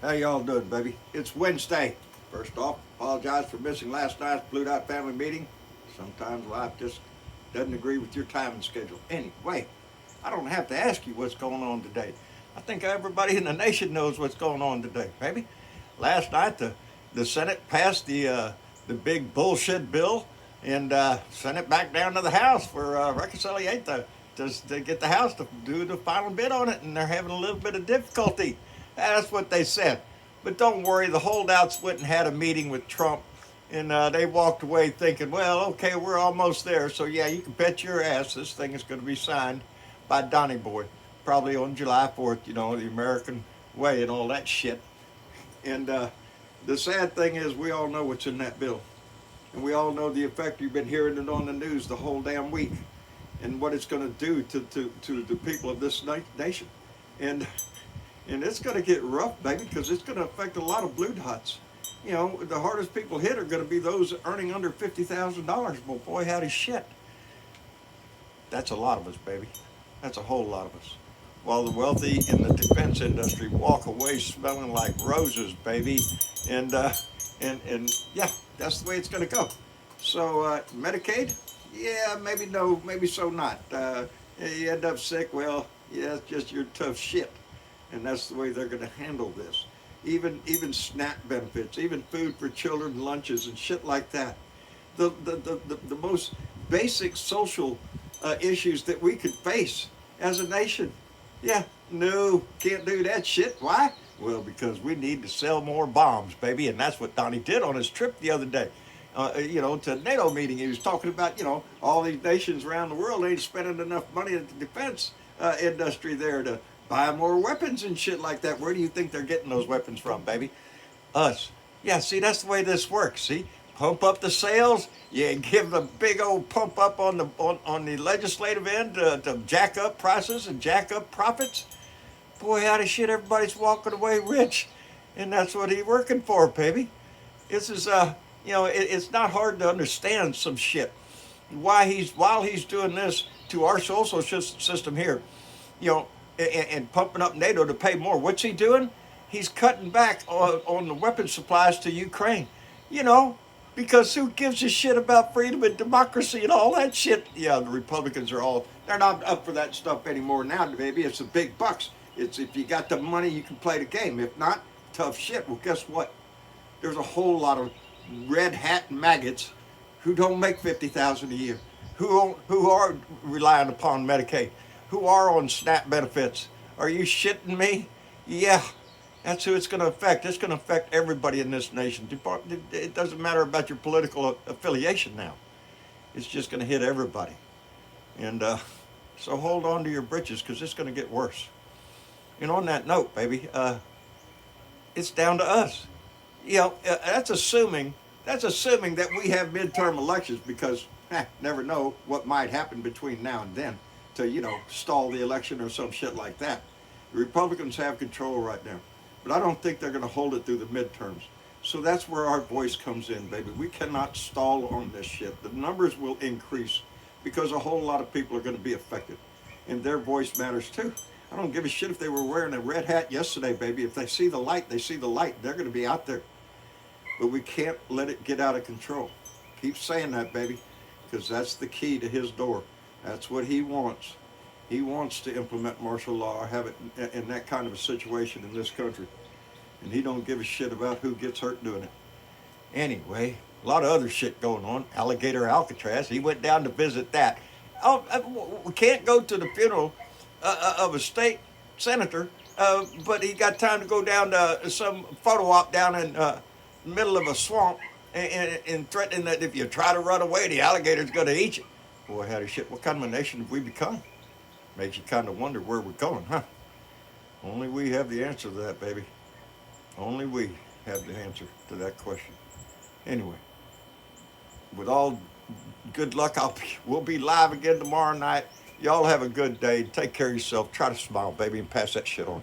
How y'all doing, baby? It's Wednesday. First off, apologize for missing last night's Blue Dot family meeting. Sometimes life just doesn't agree with your time and schedule. Anyway, I don't have to ask you what's going on today. I think everybody in the nation knows what's going on today, baby. Last night, the Senate passed the big bullshit bill and sent it back down to the House for reconciliation just to get the House to do the final bid on it, and they're having a little bit of difficulty. That's what they said. But don't worry, the holdouts went and had a meeting with Trump, and they walked away thinking, well, okay, we're almost there. So yeah, you can bet your ass this thing is going to be signed by Donny Boy, probably on July 4th, you know, the American way and all that shit. And the sad thing is we all know what's in that bill. And we all know the effect. You've been hearing it on the news the whole damn week and what it's going to do to the people of this nation. And it's going to get rough, baby, because it's going to affect a lot of blue dots. You know, the hardest people hit are going to be those earning under $50,000. Well, boy, howdy shit. That's a lot of us, baby. That's a whole lot of us. While the wealthy in the defense industry walk away smelling like roses, baby. And yeah, that's the way it's going to go. So Medicaid, yeah, maybe no, maybe so not. You end up sick, well, yeah, it's just your tough shit. And that's the way they're going to handle this. Even SNAP benefits, even food for children, lunches and shit like that. The most basic social issues that we could face as a nation. Yeah, no, can't do that shit. Why? Well, because we need to sell more bombs, baby, and that's what Donnie did on his trip the other day. You know, to a NATO meeting, he was talking about, you know, all these nations around the world ain't spending enough money at the defense industry there to buy more weapons and shit like that. Where do you think they're getting those weapons from, baby? Us. Yeah, see, that's the way this works, see? Pump up the sales, you give the big old pump up on the legislative end to jack up prices and jack up profits. Boy, howdy shit, everybody's walking away rich. And that's what he's working for, baby. This is, you know, it's not hard to understand some shit. While he's doing this to our social system here, you know, and pumping up NATO to pay more. What's he doing? He's cutting back on the weapon supplies to Ukraine. You know, because who gives a shit about freedom and democracy and all that shit? Yeah, the Republicans they're not up for that stuff anymore now, baby. It's the big bucks. It's if you got the money, you can play the game. If not, tough shit. Well, guess what? There's a whole lot of red hat maggots who don't make $50,000 a year, who are relying upon Medicaid, who are on SNAP benefits. Are you shitting me? Yeah, that's who it's going to affect. It's going to affect everybody in this nation. It doesn't matter about your political affiliation now. It's just going to hit everybody. And so hold on to your britches because it's going to get worse. And on that note, baby, it's down to us. You know, that's assuming that we have midterm elections because never know what might happen between now and then to, you know, stall the election or some shit like that. The Republicans have control right now, but I don't think they're going to hold it through the midterms. So that's where our voice comes in, baby. We cannot stall on this shit. The numbers will increase because a whole lot of people are going to be affected, and their voice matters too. I don't give a shit if they were wearing a red hat yesterday, baby. If they see the light, they see the light. They're going to be out there. But we can't let it get out of control. Keep saying that, baby, because that's the key to his door. That's what he wants. He wants to implement martial law or have it in that kind of a situation in this country. And he don't give a shit about who gets hurt doing it. Anyway, a lot of other shit going on. Alligator Alcatraz, he went down to visit that. We can't go to the funeral of a state senator, but he got time to go down to some photo op down in the middle of a swamp and threatening that if you try to run away, the alligator's going to eat you. Boy, howdy shit, what kind of a nation have we become? Makes you kind of wonder where we're going, huh? Only we have the answer to that, baby. Only we have the answer to that question. Anyway, with all good luck, we'll be live again tomorrow night. Y'all have a good day. Take care of yourself. Try to smile, baby, and pass that shit on.